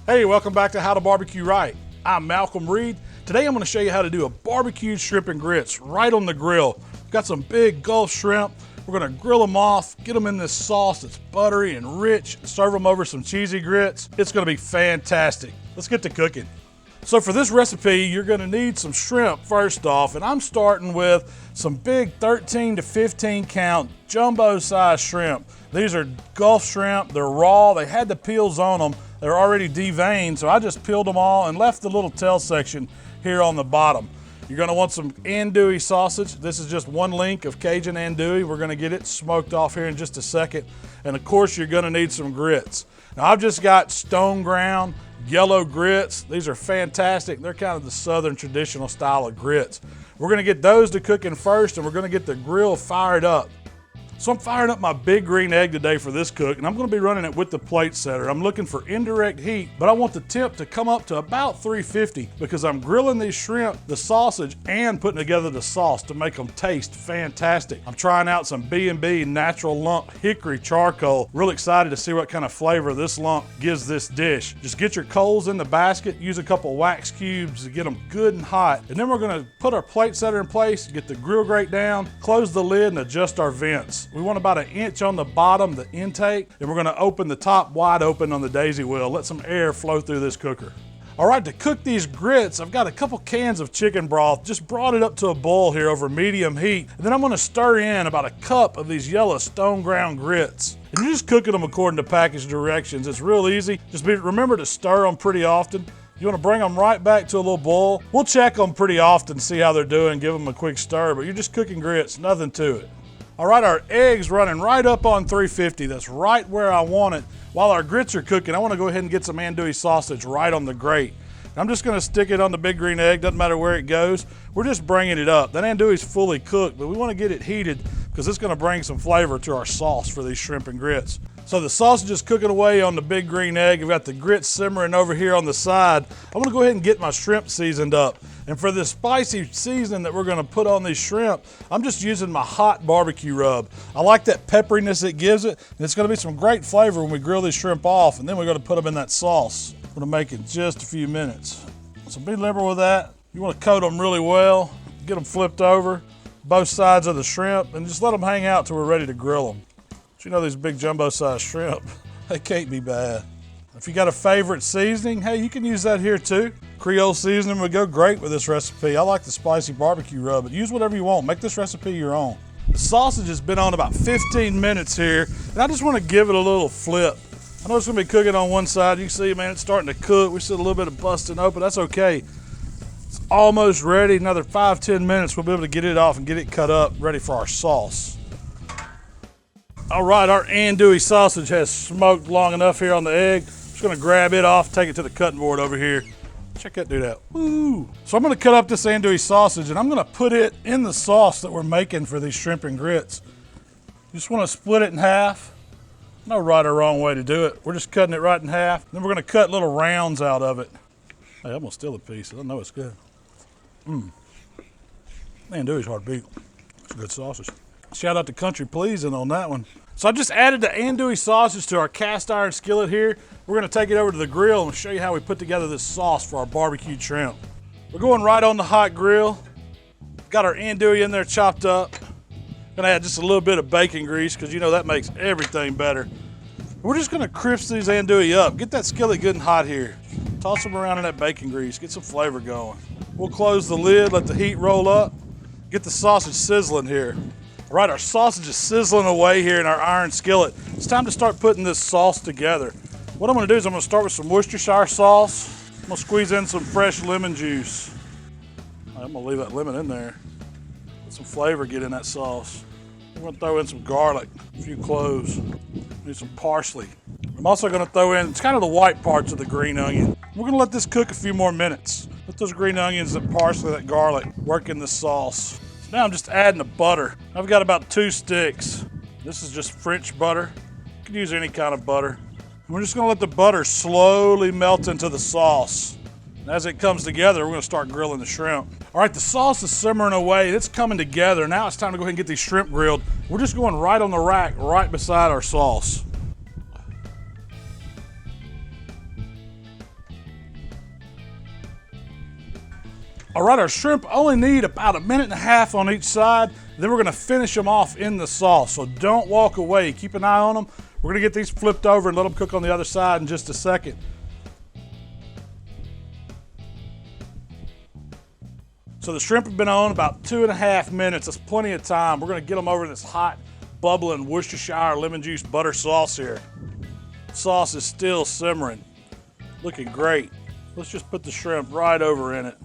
Hey, welcome back to How to Barbecue Right. I'm Malcolm Reed. Today I'm going to show you how to do a barbecued shrimp and grits right on the grill. We've got some big Gulf shrimp. We're going to grill them off, get them in this sauce that's buttery and rich, serve them over some cheesy grits. It's going to be fantastic. Let's get to cooking. So for this recipe, you're going to need some shrimp first off, and I'm starting with some big 13 to 15 count jumbo size shrimp. These are Gulf shrimp. They're raw. They had the peels on them. They're already deveined, so I just peeled them all and left the little tail section here on the bottom. You're going to want some andouille sausage. This is just one link of Cajun andouille. We're going to get it smoked off here in just a second. And of course, you're going to need some grits. Now, I've just got stone ground yellow grits. These are fantastic. They're kind of the southern traditional style of grits. We're going to get those to cooking first, and we're going to get the grill fired up. So I'm firing up my big green egg today for this cook, and I'm going to be running it with the plate setter. I'm looking for indirect heat, but I want the temp to come up to about 350 because I'm grilling these shrimp, the sausage, and putting together the sauce to make them taste fantastic. I'm trying out some B&B natural lump hickory charcoal. Really excited to see what kind of flavor this lump gives this dish. Just get your coals in the basket, use a couple wax cubes to get them good and hot, and then we're going to put our plate setter in place, get the grill grate down, close the lid, and adjust our vents. We want about 1 inch on the bottom, the intake, and we're gonna open the top wide open on the daisy wheel. Let some air flow through this cooker. All right, to cook these grits, I've got a couple cans of chicken broth, just brought it up to a boil here over medium heat, and then I'm gonna stir in about 1 cup of these yellow stone ground grits. And you're just cooking them according to package directions. It's real easy. Just remember to stir them pretty often. You want to bring them right back to a little boil. We'll check them pretty often, see how they're doing, give them a quick stir, but you're just cooking grits, nothing to it. All right, our eggs running right up on 350. That's right where I want it. While our grits are cooking, I want to go ahead and get some andouille sausage right on the grate. I'm just going to stick it on the big green egg, doesn't matter where it goes. We're just bringing it up. That andouille is fully cooked, but we want to get it heated because it's going to bring some flavor to our sauce for these shrimp and grits. So the sausage is cooking away on the big green egg. We've got the grits simmering over here on the side. I'm going to go ahead and get my shrimp seasoned up. And for this spicy seasoning that we're going to put on these shrimp, I'm just using my hot barbecue rub. I like that pepperiness it gives it, and it's going to be some great flavor when we grill these shrimp off, and then we're going to put them in that sauce. We're going to make it in just a few minutes. So be liberal with that. You want to coat them really well, get them flipped over, both sides of the shrimp, and just let them hang out till we're ready to grill them. But you know these big jumbo-sized shrimp, they can't be bad. If you got a favorite seasoning, hey, you can use that here too. Creole seasoning would go great with this recipe. I like the spicy barbecue rub, but use whatever you want. Make this recipe your own. The sausage has been on about 15 minutes here, and I just want to give it a little flip. I know it's going to be cooking on one side. You can see, man, it's starting to cook. We see a little bit of busting open. That's okay. It's almost ready. Another 5-10 minutes, we'll be able to get it off and get it cut up, ready for our sauce. All right, our andouille sausage has smoked long enough here on the egg. Just gonna grab it off, take it to the cutting board over here. Check that dude out. Woo! So I'm gonna cut up this andouille sausage and I'm gonna put it in the sauce that we're making for these shrimp and grits. You just wanna split it in half. No right or wrong way to do it. We're just cutting it right in half. Then we're gonna cut little rounds out of it. Hey, I'm gonna steal a piece. I know it's good. Andouille's hard to beat. It's a good sausage. Shout out to Country Pleasing on that one. So I just added the andouille sausage to our cast iron skillet here. We're gonna take it over to the grill and show you how we put together this sauce for our barbecued shrimp. We're going right on the hot grill. Got our andouille in there chopped up. Gonna add just a little bit of bacon grease because you know that makes everything better. We're just gonna crisp these andouille up. Get that skillet good and hot here. Toss them around in that bacon grease, get some flavor going. We'll close the lid, let the heat roll up. Get the sausage sizzling here. All right, our sausage is sizzling away here in our iron skillet. It's time to start putting this sauce together. What I'm gonna do is I'm gonna start with some Worcestershire sauce. I'm gonna squeeze in some fresh lemon juice. I'm gonna leave that lemon in there. Let some flavor get in that sauce. I'm gonna throw in some garlic, a few cloves, need some parsley. I'm also gonna throw in, it's kind of the white parts of the green onion. We're gonna let this cook a few more minutes. Let those green onions, that parsley, that garlic work in the sauce. Now I'm just adding the butter. I've got about 2 sticks. This is just French butter. You can use any kind of butter. And we're just gonna let the butter slowly melt into the sauce. And as it comes together, we're gonna start grilling the shrimp. All right, the sauce is simmering away. It's coming together. Now it's time to go ahead and get these shrimp grilled. We're just going right on the rack, right beside our sauce. All right, our shrimp only need about 1.5 minutes on each side. Then we're gonna finish them off in the sauce. So don't walk away, keep an eye on them. We're gonna get these flipped over and let them cook on the other side in just a second. So the shrimp have been on about 2.5 minutes. That's plenty of time. We're gonna get them over this hot, bubbling Worcestershire lemon juice butter sauce here. Sauce is still simmering, looking great. Let's just put the shrimp right over in it.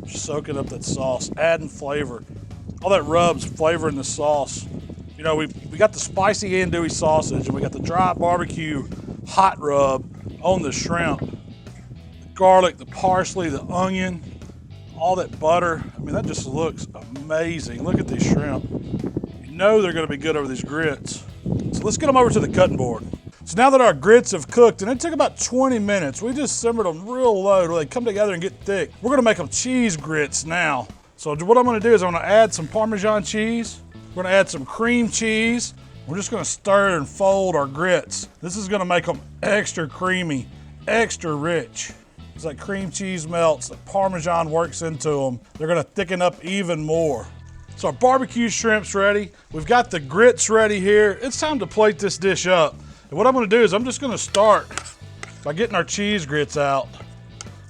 Soaking up that sauce, adding flavor. All that rubs flavoring the sauce. You know, we got the spicy andouille sausage and we got the dry barbecue hot rub on the shrimp. The garlic, the parsley, the onion, all that butter. I mean, that just looks amazing. Look at these shrimp. You know they're gonna be good over these grits. So let's get them over to the cutting board. So now that our grits have cooked, and it took about 20 minutes, we just simmered them real low till they come together and get thick. We're gonna make them cheese grits now. So what I'm gonna do is I'm gonna add some Parmesan cheese. We're gonna add some cream cheese. We're just gonna stir and fold our grits. This is gonna make them extra creamy, extra rich. As that cream cheese melts, the Parmesan works into them. They're gonna thicken up even more. So our barbecue shrimp's ready. We've got the grits ready here. It's time to plate this dish up. And what I'm gonna do is I'm just gonna start by getting our cheese grits out.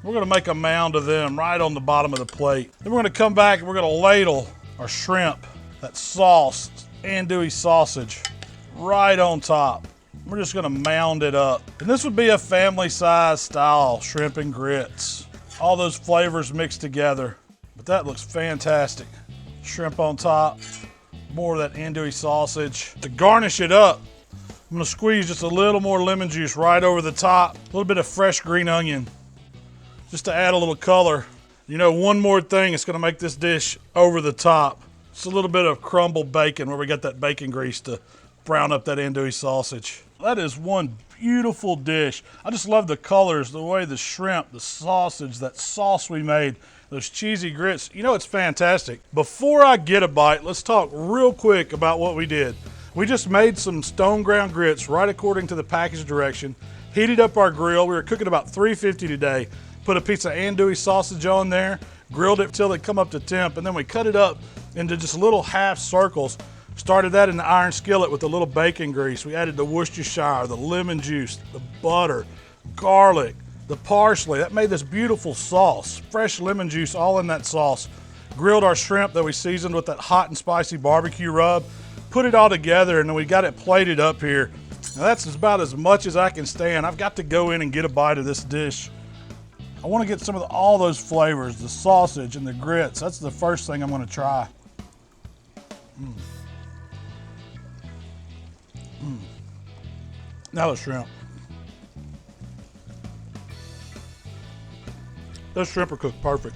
We're gonna make a mound of them right on the bottom of the plate. Then we're gonna come back and we're gonna ladle our shrimp, that sauce, andouille sausage, right on top. We're just gonna mound it up. And this would be a family size style shrimp and grits. All those flavors mixed together. But that looks fantastic. Shrimp on top, more of that andouille sausage. To garnish it up, I'm gonna squeeze just a little more lemon juice right over the top, a little bit of fresh green onion, just to add a little color. You know, one more thing that's gonna make this dish over the top. Just a little bit of crumbled bacon where we got that bacon grease to brown up that andouille sausage. That is one beautiful dish. I just love the colors, the way the shrimp, the sausage, that sauce we made, those cheesy grits. You know, it's fantastic. Before I get a bite, let's talk real quick about what we did. We just made some stone ground grits right according to the package direction, heated up our grill. We were cooking about 350 today, put a piece of andouille sausage on there, grilled it till they come up to temp, and then we cut it up into just little half circles. Started that in the iron skillet with a little bacon grease. We added the Worcestershire, the lemon juice, the butter, garlic, the parsley. That made this beautiful sauce, fresh lemon juice all in that sauce. Grilled our shrimp that we seasoned with that hot and spicy barbecue rub. Put it all together and then we got it plated up here. Now that's about as much as I can stand. I've got to go in and get a bite of this dish. I want to get some of all those flavors, the sausage and the grits. That's the first thing I'm going to try. Now the shrimp. Those shrimp are cooked perfect.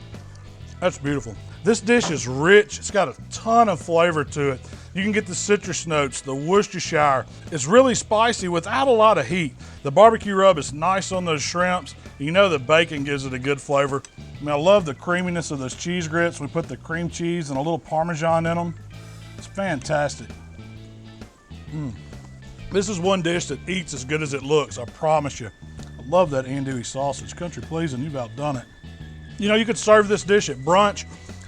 That's beautiful. This dish is rich. It's got a ton of flavor to it. You can get the citrus notes, the Worcestershire. It's really spicy without a lot of heat. The barbecue rub is nice on those shrimps. You know the bacon gives it a good flavor. I mean, I love the creaminess of those cheese grits. We put the cream cheese and a little Parmesan in them. It's fantastic. This is one dish that eats as good as it looks, I promise you. I love that andouille sausage. Country pleasing, you've outdone it. You know, you could serve this dish at brunch.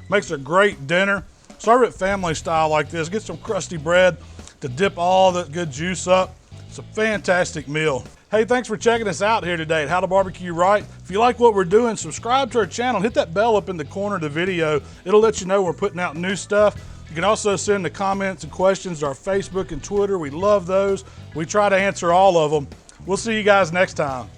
Makes a great dinner. Serve it family style like this. Get some crusty bread to dip all that good juice up. It's a fantastic meal. Hey, thanks for checking us out here today at HowToBBQRight. If you like what we're doing, subscribe to our channel. Hit that bell up in the corner of the video. It'll let you know we're putting out new stuff. You can also send the comments and questions to our Facebook and Twitter. We love those. We try to answer all of them. We'll see you guys next time.